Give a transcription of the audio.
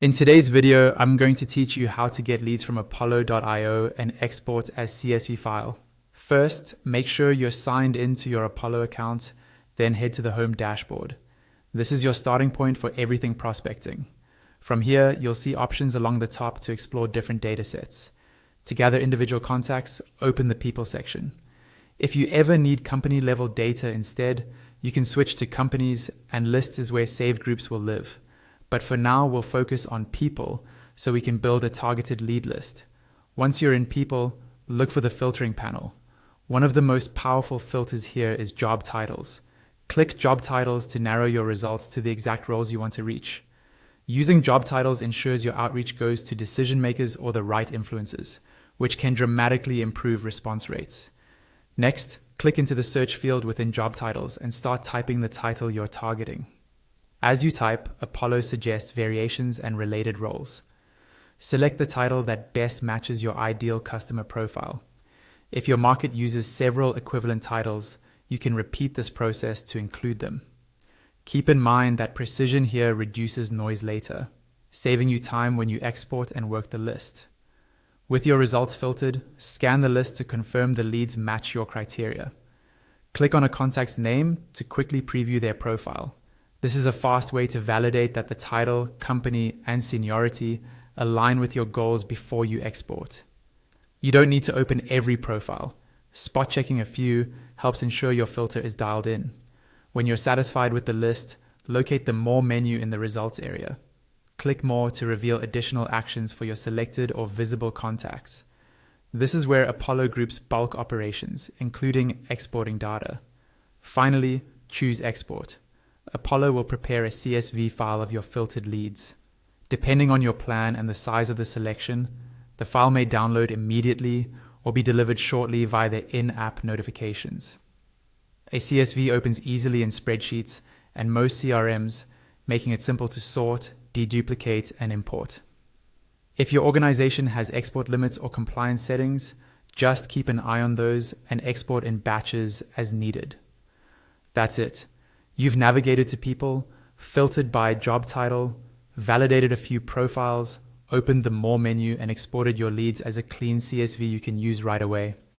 In today's video, I'm going to teach you how to get leads from Apollo.io and export as CSV file. First, make sure you're signed into your Apollo account, then head to the home dashboard. This is your starting point for everything prospecting. From here, you'll see options along the top to explore different data sets. To gather individual contacts, open the people section. If you ever need company level data instead, you can switch to companies, and lists is where saved groups will live. But for now, we'll focus on people so we can build a targeted lead list. Once you're in people, look for the filtering panel. One of the most powerful filters here is job titles. Click job titles to narrow your results to the exact roles you want to reach. Using job titles ensures your outreach goes to decision makers or the right influencers, which can dramatically improve response rates. Next, click into the search field within job titles and start typing the title you're targeting. As you type, Apollo suggests variations and related roles. Select the title that best matches your ideal customer profile. If your market uses several equivalent titles, you can repeat this process to include them. Keep in mind that precision here reduces noise later, saving you time when you export and work the list. With your results filtered, scan the list to confirm the leads match your criteria. Click on a contact's name to quickly preview their profile. This is a fast way to validate that the title, company, and seniority align with your goals before you export. You don't need to open every profile. Spot checking a few helps ensure your filter is dialed in. When you're satisfied with the list, locate the More menu in the results area. Click More to reveal additional actions for your selected or visible contacts. This is where Apollo groups bulk operations, including exporting data. Finally, choose Export. Apollo will prepare a CSV file of your filtered leads. Depending on your plan and the size of the selection, the file may download immediately or be delivered shortly via the in-app notifications. A CSV opens easily in spreadsheets and most CRMs, making it simple to sort, deduplicate, and import. If your organization has export limits or compliance settings, just keep an eye on those and export in batches as needed. That's it. You've navigated to people, filtered by job title, validated a few profiles, opened the More menu, and exported your leads as a clean CSV you can use right away.